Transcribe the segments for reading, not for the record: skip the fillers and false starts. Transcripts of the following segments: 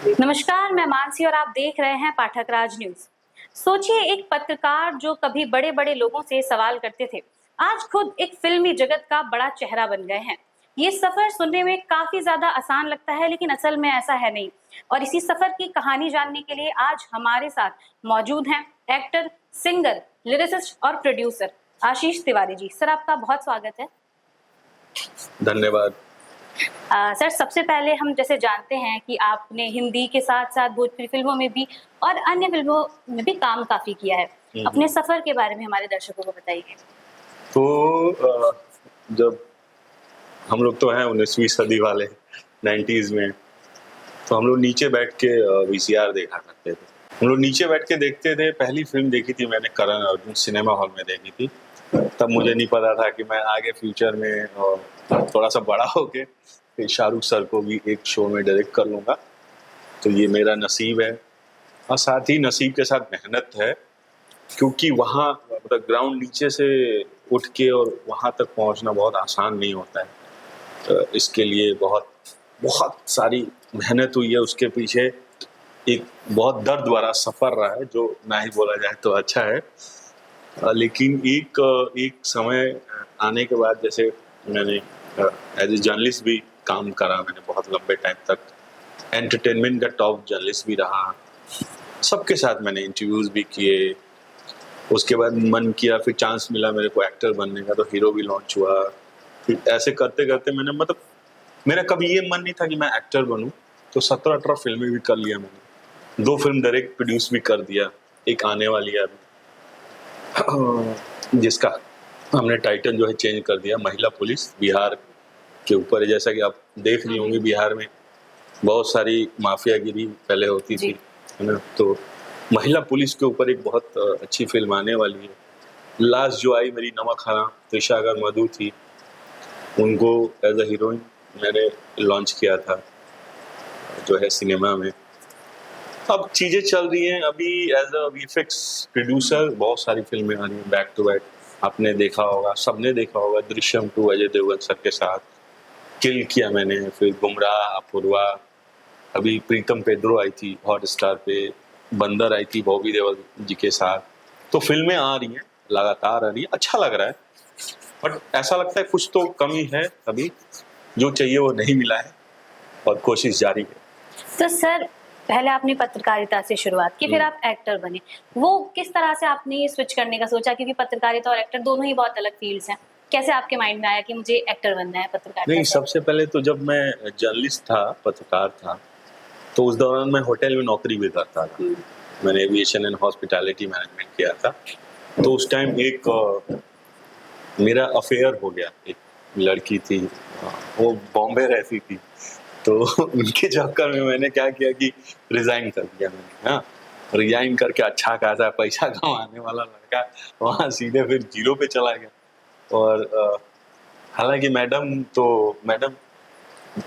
नमस्कार, मैं मानसी और आप देख रहे हैं पाठक राज न्यूज। सोचिए, एक पत्रकार जो कभी बड़े बड़े लोगों से सवाल करते थे, आज खुद एक फिल्मी जगत का बड़ा चेहरा बन गए हैं। ये सफर सुनने में काफी ज्यादा आसान लगता है, लेकिन असल में ऐसा है नहीं। और इसी सफर की कहानी जानने के लिए आज हमारे साथ मौजूद हैं एक्टर, सिंगर, लिरिसिस्ट और प्रोड्यूसर आशीष तिवारी जी। सर, आपका बहुत स्वागत है। धन्यवाद। सर, सबसे पहले हम जैसे जानते हैं कि आपने हिंदी के साथ-साथ भोजपुरी फ़िल्मों में भी और अन्य फ़िल्मों में भी काम काफ़ी किया है। अपने सफ़र के बारे में हमारे दर्शकों को बताइए। जब हम लोग तो हैं 19वीं सदी वाले 90s में, तो हम लोग नीचे बैठ के वीसीआर देखा करते थे। हम लोग नीचे बैठ के देखते थे। पहली फ़िल्म देखी थी मैंने करण अर्जुन सिनेमा हॉल में देखी थी। तब मुझे नहीं पता था कि मैं आगे फ्यूचर में थोड़ा-सा बड़ा होके फिर शाहरुख सर को भी एक शो में डायरेक्ट कर लूँगा। तो ये मेरा नसीब है और साथ ही नसीब के साथ मेहनत है, क्योंकि वहाँ मतलब ग्राउंड नीचे से उठ के और वहाँ तक पहुँचना बहुत आसान नहीं होता है। इसके लिए बहुत बहुत सारी मेहनत हुई है। उसके पीछे एक बहुत दर्द भरा सफ़र रहा है, जो ना ही बोला जाए तो अच्छा है। लेकिन एक समय आने के बाद, जैसे मैंने एज ए जर्नलिस्ट भी काम करा, मैंने बहुत लंबे टाइम तक एंटरटेनमेंट का टॉप जर्नलिस्ट भी रहा। सबके साथ मैंने इंटरव्यूज़ भी किए। उसके बाद मन किया, फिर चांस मिला मेरे को एक्टर बनने का, तो हीरो भी लॉन्च हुआ। फिर ऐसे करते-करते मैंने मतलब मेरा कभी ये मन नहीं था कि मैं एक्टर बनूँ, तो 17-18 फ़िल्में भी कर लिया मैंने। 2 फ़िल्म डायरेक्ट प्रोड्यूस भी कर दिया, एक आने वाली है अभी जिसका हमने टाइटल जो है चेंज कर दिया, महिला पुलिस, बिहार के ऊपर है। जैसा कि आप देख रही होंगी, बिहार में बहुत सारी माफियागिरी पहले होती थी, है ना? तो महिला पुलिस के ऊपर एक बहुत अच्छी फ़िल्म आने वाली है। लास्ट जो आई मेरी नमक हराम, त्रिशा अगर मधु थी, उनको एज अ हीरोइन मैंने लॉन्च किया था जो है सिनेमा में। अब चीज़ें चल रही हैं। अभी एज अ वीएफएक्स प्रोड्यूसर बहुत सारी फिल्में आ रही हैं बैक टू बैक। आपने देखा होगा, सबने देखा होगा, दृश्यम 2 अजय देवगन सर के साथ, किल किया मैंने, फिर गुमराह, अपूर्वा, अभी प्रीतम पेड्रो आई थी हॉटस्टार पे, बंदर आई थी बॉबी देओल जी के साथ। तो फिल्में आ रही हैं, लगातार आ रही है, अच्छा लग रहा है। बट ऐसा लगता है कुछ तो कमी है, अभी जो चाहिए वो नहीं मिला है और कोशिश जारी है। तो सर, पहले आपने पत्रकारिता से शुरुआत की, फिर आप एक्टर बने। वो किस तरह से आपने ये स्विच करने का सोचा? क्योंकि पत्रकारिता और एक्टर दोनों ही बहुत अलग फ़ील्ड्स हैं। कैसे आपके माइंड में आया कि मुझे एक्टर बनना है पत्रकारिता नहीं, से? सबसे पहले तो जब मैं जर्नलिस्ट था, पत्रकार था, तो उस दौरान मैं होटल में नौकरी भी करता था। मैंने एविएशन एंड हॉस्पिटैलिटी मैनेजमेंट किया था। तो उस टाइम एक मेरा अफेयर हो गया। एक लड़की थी, वो बॉम्बे रहती थी, तो उनके चक्कर में मैंने क्या किया कि रिज़ाइन कर दिया मैंने, हाँ। रिज़ाइन करके अच्छा खासा पैसा कमाने वाला लड़का वहाँ सीधे फिर ज़ीरो पे चला गया। और हालाँकि मैडम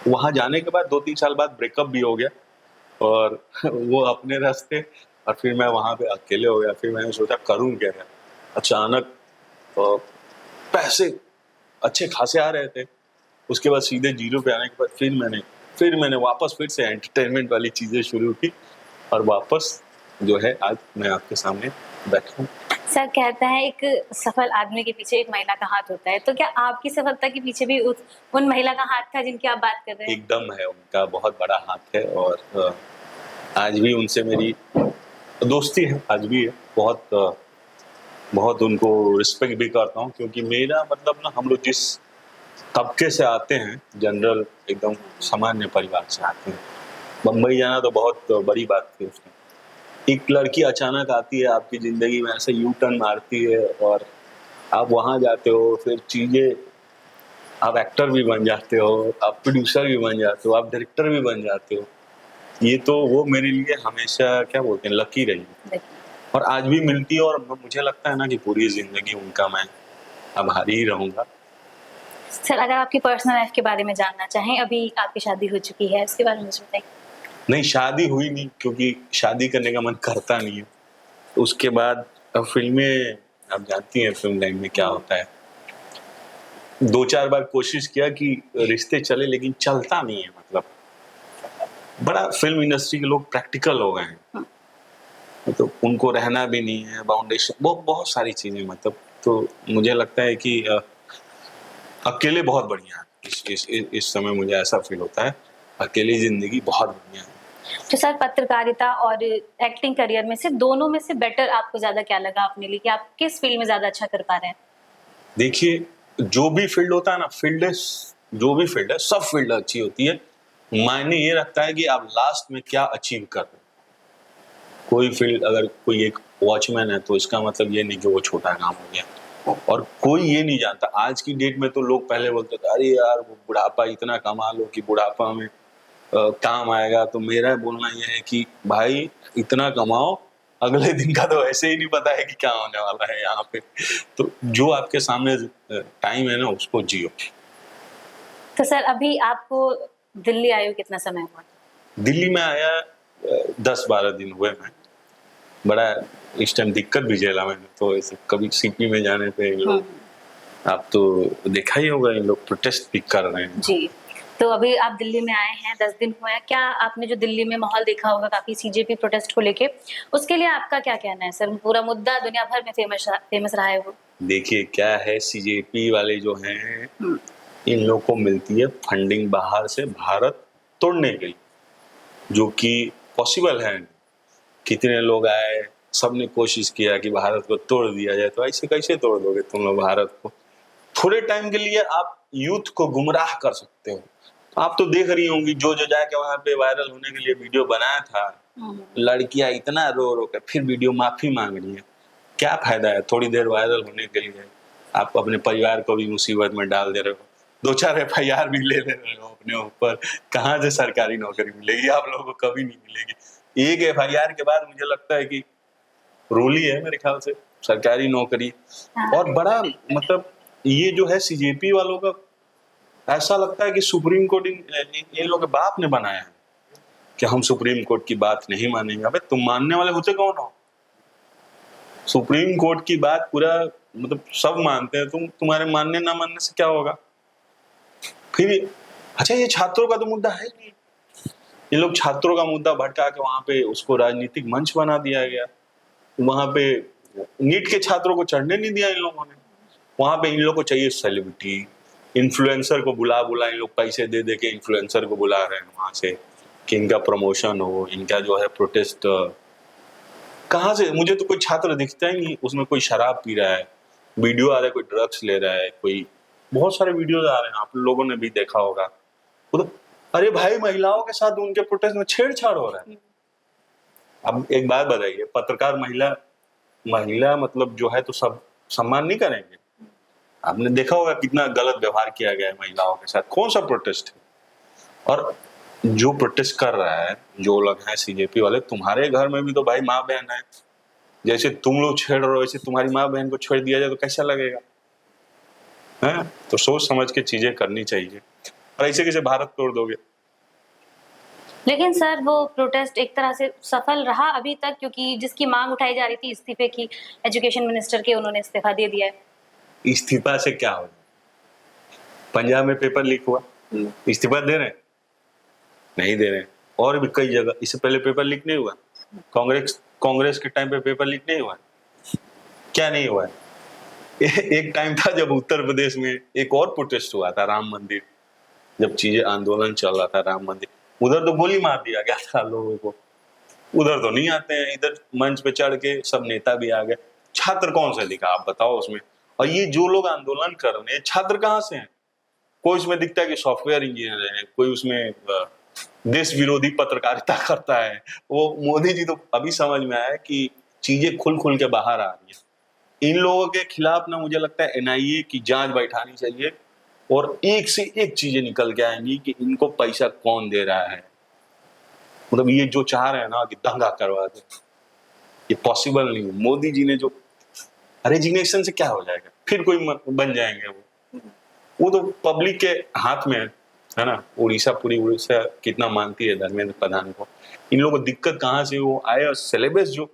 वहाँ जाने के बाद 2-3 साल बाद ब्रेकअप भी हो गया और वो अपने रास्ते और फिर मैं वहाँ पे अकेले हो गया। फिर मैंने सोचा करूँ क्या यार? अचानक पैसे अच्छे खासे आ रहे थे। उसके बाद सीधे ज़ीरो पे आने के बाद फिर मैंने वापस फिर से एंटरटेनमेंट वाली चीज़ें शुरू की और वापस जो है आज मैं आपके सामने बैठा हूँ। सर, कहते हैं एक सफल आदमी के पीछे एक महिला का हाथ होता है, तो क्या आपकी सफलता के पीछे भी उन महिला का हाथ था जिनकी आप बात कर रहे हैं? एकदम है, उनका बहुत बड़ा हाथ है और आज भी उनसे मेरी दोस्ती है, आज भी है। बहुत उनको रिस्पेक्ट भी करता हूँ, क्योंकि मेरा मतलब ना, हम लोग जिस तबके से आते हैं, जनरल एकदम सामान्य परिवार से आते हैं। बम्बई जाना तो बहुत बड़ी बात थी उस टाइम। एक लड़की अचानक आती है आपकी ज़िंदगी में, ऐसे यू टर्न मारती है और आप वहाँ जाते हो, फिर चीज़ें, आप एक्टर भी बन जाते हो, आप प्रोड्यूसर भी बन जाते हो, आप डायरेक्टर भी बन जाते हो। ये तो वो मेरे लिए हमेशा क्या बोलते हैं, लकी रही और आज भी मिलती है और मुझे लगता है ना कि पूरी ज़िंदगी उनका मैं आभारी ही रहूँगा। सर, अगर आपकी पर्सनल लाइफ के बारे में जानना चाहें, अभी आपकी शादी हो चुकी है, उसके बारे में मुझे बताइए। नहीं, शादी हुई नहीं, क्योंकि शादी करने का मन करता नहीं है। उसके बाद फ़िल्में, आप जानती हैं फ़िल्म लाइन में क्या होता है। 2-4 बार कोशिश किया कि रिश्ते चले, लेकिन चलता नहीं है मतलब। बड़ा फिल्म इंडस्ट्री के लोग प्रैक्टिकल हो गए हैं, मतलब उनको रहना भी नहीं है, बाउंडेशन बहुत सारी चीजें, मतलब तो मुझे लगता है कि अकेले बहुत बढ़िया है। इस समय मुझे ऐसा फील होता है, अकेली जिंदगी बहुत बढ़िया है। तो सर, पत्रकारिता और एक्टिंग करियर में से, दोनों में से बेटर आपको ज्यादा क्या लगा अपने लिए, कि आप किस फील्ड में ज्यादा अच्छा कर पा रहे हैं? देखिए, जो भी फील्ड होता है ना, जो भी फील्ड है, सब फील्ड अच्छी होती है। मायने ये रखता है कि आप लास्ट में क्या अचीव कर रहे हैं। कोई फील्ड, अगर कोई एक वॉचमैन है तो इसका मतलब ये नहीं कि वो छोटा काम हो गया। और कोई ये नहीं जानता, आज की डेट में तो लोग पहले बोलते थे अरे यार वो बुढ़ापा इतना कमा लो कि बुढ़ापा में काम आएगा। तो मेरा बोलना यह है कि भाई इतना कमाओ, अगले दिन का तो ऐसे ही नहीं पता है कि क्या होने वाला है यहाँ पे। तो जो आपके सामने टाइम है ना, उसको जियो। तो सर, अभी आपको दिल्ली आए हुए कितना समय हुआ? दिल्ली में आया 10-12 दिन हुए। मैं बड़ा इस टाइम दिक्कत भी झेला मैंने, तो ऐसे कभी सीपी में जाने पे इन लोग, आप तो देखा ही होगा, इन लोग प्रोटेस्ट भी कर रहे हैं जी। तो अभी आप दिल्ली में आए हैं, 10 दिन हुए हैं, क्या आपने जो दिल्ली में माहौल देखा होगा काफी सीजेपी प्रोटेस्ट को लेके, उसके लिए आपका क्या कहना है सर? पूरा मुद्दा दुनिया भर में फेमस रहा है वो। देखिए क्या है, सीजेपी वाले जो हैं, इन लोग को मिलती है फंडिंग बाहर से भारत तोड़ने के लिए, जो कि पॉसिबल है। कितने लोग आए, सबने कोशिश किया कि भारत को तोड़ दिया जाए। तो ऐसे कैसे तोड़ दोगे तुम लोग भारत को? थोड़े टाइम के लिए आप यूथ को गुमराह कर सकते हो। तो आप तो देख रही होंगी, जो जाके वहां पे वायरल होने के लिए वीडियो बनाया था, लड़कियां इतना रो रो के फिर वीडियो माफी मांग रही है। क्या फायदा है थोड़ी देर वायरल होने के लिए? आप अपने परिवार को भी मुसीबत में डाल दे रहे हो, 2-4 FIR भी ले रहे हो अपने ऊपर। कहाँ से सरकारी नौकरी मिलेगी आप लोगों को? कभी नहीं मिलेगी। एक FIR के बाद मुझे लगता है कि रूल ही है मेरे ख्याल से सरकारी नौकरी। और बड़ा मतलब ये जो है सीजेपी वालों का, ऐसा लगता है कि सुप्रीम कोर्ट इन लोगों के बाप ने बनाया है कि हम सुप्रीम कोर्ट की बात नहीं मानेंगे। अबे तुम मानने वाले होते कौन हो? सुप्रीम कोर्ट की बात पूरा मतलब सब मानते हैं, तुम्हारे मानने ना मानने से क्या होगा? फिर अच्छा, ये छात्रों का तो मुद्दा है नहीं, ये लोग छात्रों का मुद्दा भटका के वहां पे उसको राजनीतिक मंच बना दिया गया। वहां पे नीट के छात्रों को चढ़ने नहीं दिया इन लोगों ने। वहां पे इन लोगों को चाहिए सेलिब्रिटी, इन्फ्लुएंसर को बुला इन लोग पैसे दे दे के इन्फ्लुएंसर को बुला रहे हैं वहां से कि इनका प्रमोशन हो, इनका जो है प्रोटेस्ट। कहाँ से? मुझे तो कोई छात्र दिखता ही नहीं उसमें कोई शराब पी रहा है, वीडियो आ रहा है कोई ड्रग्स ले रहा है, कोई बहुत सारे वीडियोज आ रहे हैं, आप लोगों ने भी देखा होगा। तो अरे भाई, महिलाओं के साथ उनके प्रोटेस्ट में छेड़छाड़ हो रहा है। अब एक बात बताइए, पत्रकार महिला मतलब जो है तो सब सम्मान नहीं करेंगे? आपने देखा होगा कितना गलत व्यवहार किया गया है महिलाओं के साथ। कौन सा प्रोटेस्ट है? और जो प्रोटेस्ट कर रहा है, जो लोग हैं सीजेपी वाले, तुम्हारे घर में भी तो भाई माँ बहन है। जैसे तुम लोग छेड़ रहे हो, वैसे तुम्हारी माँ बहन को छेड़ दिया जाए तो कैसा लगेगा? है? तो सोच समझ के चीजें करनी चाहिए, और ऐसे कैसे भारत तोड़ दोगे? लेकिन सर, वो प्रोटेस्ट एक तरह से सफल रहा अभी तक, क्योंकि जिसकी मांग उठाई जा रही थी इस्तीफे की, एजुकेशन मिनिस्टर के, उन्होंने इस्तीफा दे दिया है। इस्तीफा से क्या होगा? पंजाब में पेपर लीक हुआ, इस्तीफा दे रहे हैं? नहीं दे रहे हैं। और भी कई जगह इससे पहले पेपर लीक नहीं हुआ। कांग्रेस के टाइम पे पेपर लीक नहीं हुआ। क्या नहीं हुआ? एक टाइम था जब उत्तर प्रदेश में एक और प्रोटेस्ट हुआ था, राम मंदिर, जब चीजें आंदोलन चल रहा था राम मंदिर, उधर तो गोली मार दिया गया था लोगों को। उधर तो नहीं आते हैं, इधर मंच पे चढ़ के सब नेता भी आ गए। छात्र कौन सा दिखा आप बताओ उसमें? और ये जो लोग आंदोलन कर रहे हैं, छात्र कहाँ से हैं? कोई उसमें दिखता है कि सॉफ्टवेयर इंजीनियर है, कोई उसमें देश विरोधी पत्रकारिता करता है। वो मोदी जी तो अभी समझ में आया कि चीजें खुल खुल के बाहर आ रही है। इन लोगों के खिलाफ ना मुझे लगता है NIA की जांच बैठानी चाहिए, और एक से एक चीजें निकल के आएंगी कि इनको पैसा कौन दे रहा है। मतलब ये जो चाह रहे हैं ना कि दंगा करवा दे, ये पॉसिबल नहीं है। मोदी जी ने जो रेजिग्नेशन से क्या हो जाएगा? फिर कोई बन जाएंगे वो तो पब्लिक के हाथ में है ना। पूरी उड़ीसा कितना मानती है धर्मेंद्र प्रधान को। इन लोगों को दिक्कत कहाँ से? वो आए और सिलेबस जो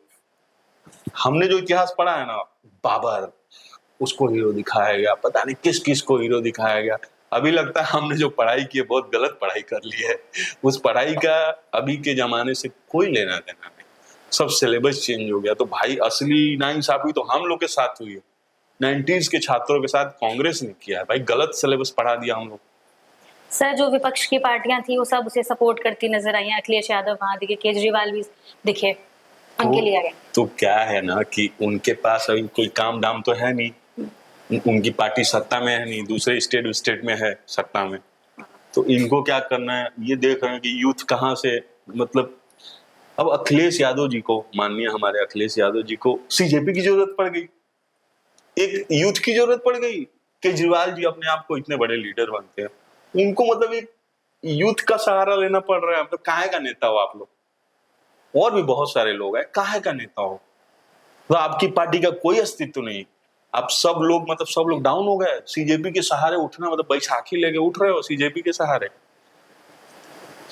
हमने जो इतिहास पढ़ा है ना, बाबर उसको हीरो दिखाया गया, पता नहीं किस किस को हीरो दिखाया गया। अभी लगता है हमने जो पढ़ाई की है बहुत गलत पढ़ाई कर ली है। उस पढ़ाई का अभी के जमाने से कोई लेना देना नहीं, सब सिलेबस चेंज हो गया। तो भाई असली नाइंसाफी तो हम लोग के साथ हुई है, 90s के छात्रों के साथ कांग्रेस ने किया है भाई, गलत सिलेबस पढ़ा दिया हम लोग। सर, जो विपक्ष की पार्टियां थी वो सब उसे सपोर्ट करती नजर आई, अखिलेश यादव वहां दिखे, केजरीवाल भी दिखे, उनके लिए आगे। तो क्या है ना कि उनके पास अभी कोई काम दाम तो है नहीं, उनकी पार्टी सत्ता में है नहीं, दूसरे स्टेट में है सत्ता में। तो इनको क्या करना है ये देख रहे हैं कि यूथ कहाँ से, मतलब अब अखिलेश यादव जी को, माननीय हमारे अखिलेश यादव जी को सीजेपी की जरूरत पड़ गई, एक यूथ की जरूरत पड़ गई। केजरीवाल जी अपने आप को इतने बड़े लीडर बनते हैं, उनको मतलब एक यूथ का सहारा लेना पड़ रहा है। मतलब काहे का नेता हो आप लोग? और भी बहुत सारे लोग हैं, काहे का नेता हो? तो आपकी पार्टी का कोई अस्तित्व नहीं, आप सब लोग मतलब सब लोग डाउन हो गए। सीजेपी के सहारे उठना मतलब बैसाखी लेके उठ रहे हो सीजेपी के सहारे,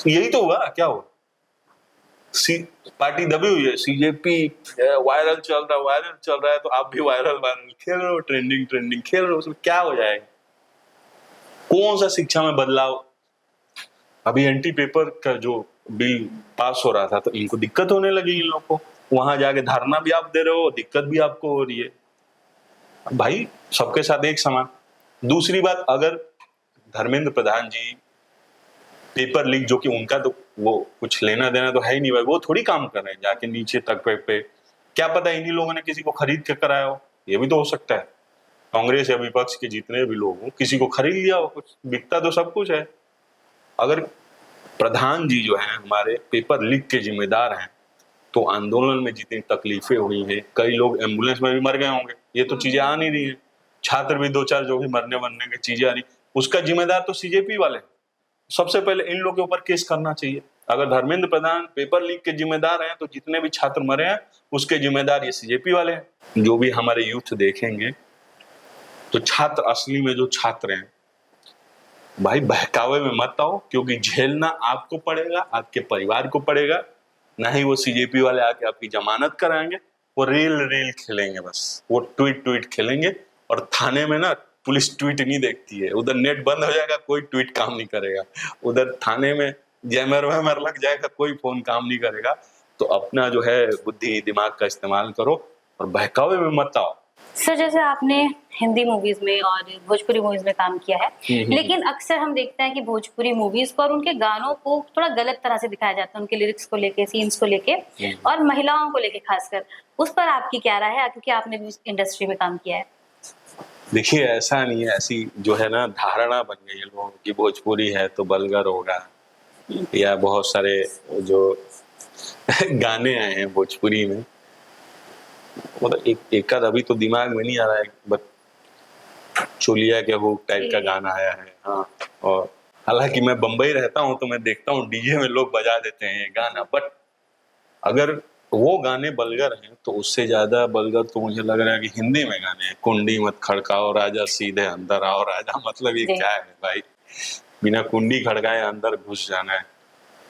यही तो हुआ। क्या हुआ? पार्टी दबी हुई है, सीजेपी वायरल चल रहा है तो आप भी वायरल खेल रहे हो, ट्रेंडिंग खेल रहे हो, उसमें क्या हो जाएगा? कौन सा शिक्षा में बदलाव? अभी एंटी पेपर का जो बिल पास हो रहा था तो इनको दिक्कत होने लगी, इन लोगों को वहां जाके धरना भी आप दे रहे हो, दिक्कत भी आपको हो रही है। भाई सबके साथ एक समान। दूसरी बात, अगर धर्मेंद्र प्रधान जी पेपर लीक, जो कि उनका तो वो कुछ लेना देना तो है ही नहीं भाई, वो थोड़ी काम कर रहे हैं जाके नीचे तक पे क्या पता इन्हीं लोगों ने किसी को खरीद के कराया हो, ये भी तो हो सकता है। कांग्रेस या विपक्ष के जितने भी लोग हो, किसी को खरीद लिया हो, कुछ बिकता तो सब कुछ है। अगर प्रधान जी जो है हमारे पेपर लीक के जिम्मेदार हैं, तो आंदोलन में जितनी तकलीफें हुई हैं, कई लोग एम्बुलेंस में भी मर गए होंगे, ये तो चीजें आ नहीं रही है। छात्र भी दो चार जो भी मरने की चीजें आ रही, उसका जिम्मेदार तो सीजेपी वाले। सबसे पहले इन लोगों के ऊपर केस करना चाहिए। अगर धर्मेंद्र प्रधान पेपर लीक के जिम्मेदार हैं, तो जितने भी छात्र मरे हैं उसके जिम्मेदार ये सीजेपी वाले हैं। जो भी हमारे यूथ देखेंगे तो छात्र असली में जो छात्र हैं भाई, बहकावे में मत आओ, क्योंकि झेलना आपको पड़ेगा, आपके परिवार को पड़ेगा। ना ही वो सीजेपी वाले आके आपकी जमानत कराएंगे, वो रेल खेलेंगे, बस वो ट्वीट खेलेंगे। और थाने में ना पुलिस ट्वीट नहीं देखती है, उधर नेट बंद हो जाएगा, कोई ट्वीट काम नहीं करेगा। उधर थाने में जैमर वैमर लग जाएगा, कोई फोन काम नहीं करेगा। तो अपना जो है बुद्धि दिमाग का इस्तेमाल करो और बहकावे में मत आओ। सर, जैसे आपने हिंदी मूवीज में और भोजपुरी मूवीज में काम किया है, लेकिन अक्सर हम देखते हैं कि भोजपुरी मूवीज को और उनके गानों को थोड़ा गलत तरह से दिखाया जाता है, उनके लिरिक्स को लेके, सीन्स को लेके और महिलाओं को लेके खासकर। उस पर आपकी क्या राय है, क्योंकि आपने भी इंडस्ट्री में काम किया है? देखिए, ऐसा नहीं है, ऐसी जो है ना धारणा बन गई है लोगों की, भोजपुरी है तो बलगर होगा, या बहुत सारे जो गाने आए हैं भोजपुरी में, मतलब एक आध अभी तो दिमाग में नहीं आ रहा है, बट चोलिया के हुक टाइप का गाना आया है। हाँ, और हालांकि मैं बम्बई रहता हूँ तो मैं देखता हूँ डीजे में लोग बजा देते हैं ये गाना, बट अगर वो गाने बलगर हैं तो उससे ज्यादा बलगर तो मुझे लग रहा है कि हिंदी में गाने हैं। कुंडी मत खड़काओ राजा, सीधे अंदर आओ राजा, मतलब ये क्या है भाई, बिना कुंडी खड़काए अंदर घुस जाना है।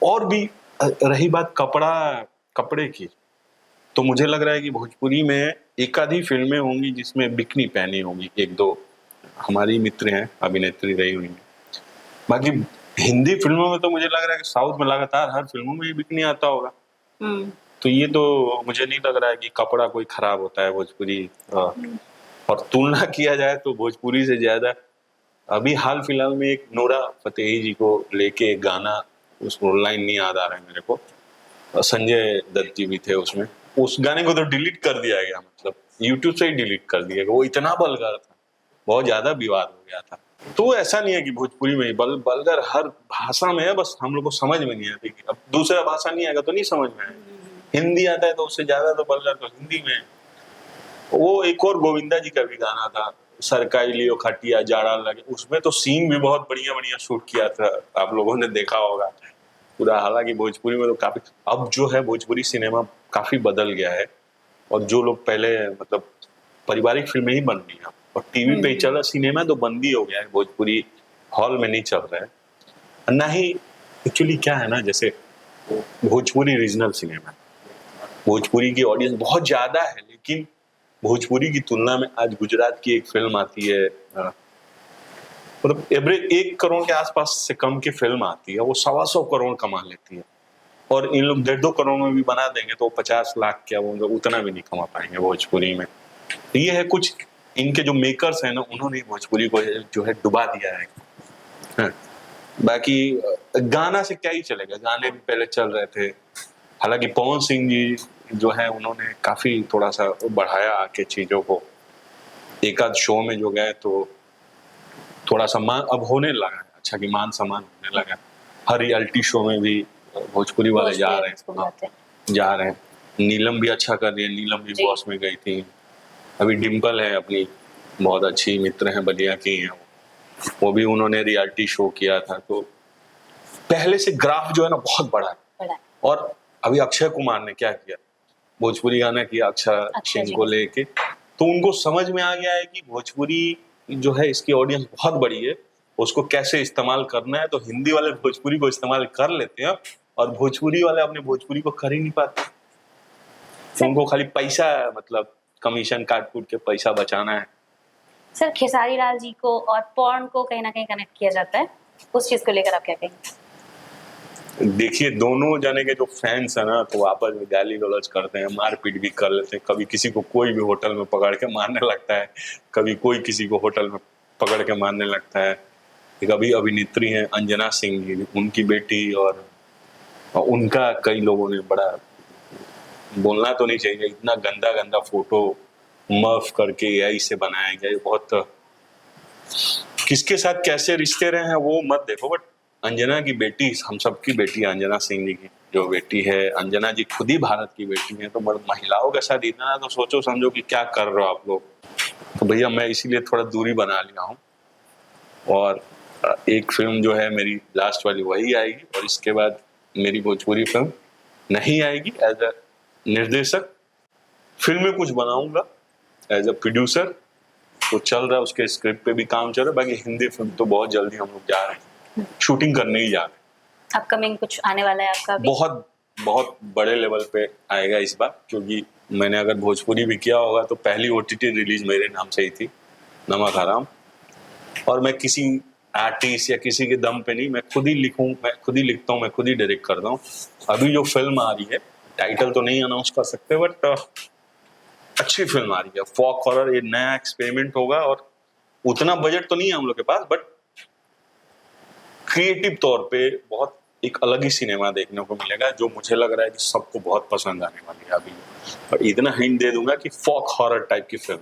और भी रही बात कपड़े की, तो मुझे लग रहा है कि भोजपुरी में एक आधी फिल्में होंगी जिसमें बिकनी पहनी होंगी, एक दो हमारी मित्र हैं अभिनेत्री रही हुई हैं। बाकी हिंदी फिल्मों में तो मुझे लग रहा है कि साउथ में लगातार हर फिल्मों में ही बिकनी आता होगा। तो ये तो मुझे नहीं लग रहा है कि कपड़ा कोई खराब होता है भोजपुरी। और तुलना किया जाए तो भोजपुरी से ज्यादा अभी हाल फिलहाल में एक नोरा फतेही जी को लेके एक गाना, उसको लाइन नहीं याद आ रहा है मेरे को, संजय दत्त जी भी थे उसमें, उस गाने को तो डिलीट कर दिया गया, मतलब यूट्यूब से ही डिलीट कर दिया गया। वो इतना बलगर था, बहुत ज्यादा विवाद हो गया था। तो ऐसा नहीं है कि भोजपुरी में बलगर हर भाषा में है, बस हम लोग को समझ में नहीं आती। अब दूसरा भाषा नहीं आएगा तो नहीं समझ में आएगा, हिंदी आता है तो उससे ज्यादा तो बलगर तो हिंदी में। वो एक और गोविंदा जी का भी गाना था, सरकाई लियो खटिया जाड़ा लगे, उसमें तो सीन भी बहुत बढ़िया शूट किया था, आप लोगों ने देखा होगा पूरा। हालांकि भोजपुरी में तो काफी, अब जो है भोजपुरी सिनेमा काफी बदल गया है, और जो लोग पहले मतलब पारिवारिक फिल्में ही बन रही हैं और टीवी पे ही चल रहा, सिनेमा तो बंद ही हो गया है, भोजपुरी हॉल में नहीं चल रहा है। ना ही एक्चुअली क्या है ना, जैसे भोजपुरी रीजनल सिनेमा, भोजपुरी की ऑडियंस बहुत ज्यादा है, लेकिन भोजपुरी की तुलना में आज गुजरात की एक फिल्म आती है मतलब एवरी 1 करोड़ के आसपास से कम की फिल्म आती है, वो 125 करोड़ कमा लेती है। और इन लोग 1.5-2 करोड़ में भी बना देंगे तो 50 लाख क्या, वो लोग उतना भी नहीं कमा पाएंगे भोजपुरी में। तो ये है कुछ इनके जो मेकर्स हैं ना, उन्होंने भोजपुरी को जो है डुबा दिया है। हाँ। बाकी गाना से क्या ही चलेगा, गाने भी पहले चल रहे थे। हालांकि पवन सिंह जी जो है उन्होंने काफी थोड़ा सा बढ़ाया आके चीजों को, एक आध शो में जो गए तो थोड़ा सा मान अब होने लगा है, अच्छा कि मान सम्मान होने लगा। हर रियलिटी शो में भी भोजपुरी वाले जा रहे हैं। हाँ, जा रहे हैं। नीलम भी अच्छा कर रही है, नीलम भी बॉस में गई थी। अभी डिम्पल है अपनी बहुत अच्छी मित्र हैं, बलिया की हैं वो भी उन्होंने रियलिटी शो किया था। तो पहले से ग्राफ जो है ना बहुत बड़ा है। और अभी अक्षय कुमार ने क्या किया, भोजपुरी गाना किया अक्षय सिंह को लेके, तो उनको समझ में आ गया है कि भोजपुरी जो है इसकी ऑडियंस बहुत बड़ी है, उसको कैसे इस्तेमाल करना है। तो हिंदी वाले भोजपुरी को इस्तेमाल कर लेते हैं और भोजपुरी वाले अपने भोजपुरी को कर ही नहीं पाते। तो उनको खाली पैसा, मतलब कमीशन काट कूट के पैसा बचाना है। सर, खेसारी लाल जी को और पॉर्न को कहीं ना कहीं कनेक्ट किया जाता है, उस चीज को लेकर आप क्या कहेंगे? देखिए, दोनों जने के जो फैंस है ना, तो आपस में गाली गलौज करते हैं, मारपीट भी कर लेते हैं। कभी किसी को कोई भी होटल में पकड़ के मारने लगता है, कभी कोई किसी को होटल में पकड़ के मारने लगता है। एक अभी अभिनेत्री हैं अंजना सिंह जी, उनकी बेटी, और उनका कई लोगों ने बड़ा, बोलना तो नहीं चाहिए, इतना गंदा गंदा फोटो मर्फ करके एआई से बनाया गया। बहुत किसके साथ कैसे रिश्ते रहे हैं वो मत देखो, बट अंजना की बेटी, हम सबकी बेटी है अंजना सिंह जी की जो बेटी है, अंजना जी खुद ही भारत की बेटी है। तो महिलाओं के साथ इतना तो सोचो समझो कि क्या कर रहे हो आप लोग। तो भैया मैं इसीलिए थोड़ा दूरी बना लिया हूँ। और एक फिल्म जो है मेरी लास्ट वाली वही आएगी, और इसके बाद मेरी भोजपुरी फिल्म नहीं आएगी। एज अ निर्देशक फिल्म में कुछ बनाऊंगा, एज अ प्रोड्यूसर तो चल रहा है, उसके स्क्रिप्ट पे भी काम चल रहा है। बाकी हिंदी फिल्म तो बहुत जल्दी हम लोग जा रहे हैं, शूटिंग करने ही जा रहे हैं। अपकमिंग कुछ आने वाला है आपका भी? बहुत बहुत बड़े लेवल पे आएगा इस बार, क्योंकि मैंने अगर भोजपुरी भी किया होगा तो पहली ओटीटी रिलीज मेरे नाम से ही थी, नमक हराम। और मैं किसी आर्टिस्ट या किसी के दम पे नहीं, मैं खुद ही लिखता हूँ, मैं खुद ही डायरेक्ट करता हूँ। अभी जो फिल्म आ रही है, टाइटल तो नहीं अनाउंस कर सकते, बट अच्छी फिल्म आ रही है, फॉक हॉरर, ये नया एक्सपेरिमेंट होगा। और उतना बजट तो नहीं है हम लोग के पास, बट क्रिएटिव तौर पे बहुत एक अलग ही सिनेमा देखने को मिलेगा, जो मुझे लग रहा है कि सबको बहुत पसंद आने वाली है। अभी और इतना हिंट दे दूंगा कि फॉक हॉरर टाइप की फिल्म।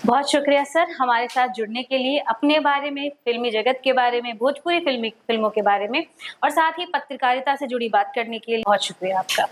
बहुत शुक्रिया सर, हमारे साथ जुड़ने के लिए, अपने बारे में, फिल्मी जगत के बारे में, भोजपुरी फिल्मों के बारे में, और साथ ही पत्रकारिता से जुड़ी बात करने के लिए बहुत शुक्रिया आपका।